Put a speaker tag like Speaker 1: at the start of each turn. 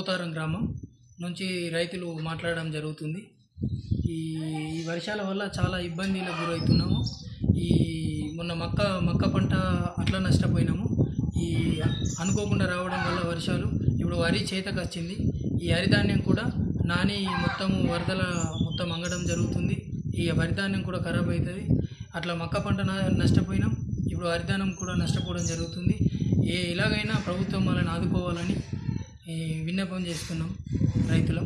Speaker 1: పోతారం గ్రామం నుంచి రైతులు మాట్లాడడం జరుగుతుంది. ఈ వర్షాల వల్ల చాలా ఇబ్బందులకు గురవుతున్నాము. మొన్న మక్క పంట అట్లా నష్టపోయినాము. అనుకోకుండా రావడం వల్ల వర్షాలు ఇప్పుడు వరి చేతకు వచ్చింది. ఈ వరిధాన్యం కూడా నాని మొత్తం వరదల మొత్తం అంగడం జరుగుతుంది. ఈ వరిధాన్యం కూడా ఖరాబ్ అవుతుంది. అట్లా మక్క పంట నష్టపోయినాం. ఇప్పుడు వరిధాన్యం కూడా నష్టపోవడం జరుగుతుంది. ఎలాగైనా ప్రభుత్వం వాళ్ళని ఆదుకోవాలని విన్నపం చేస్తున్నాం రైతులం.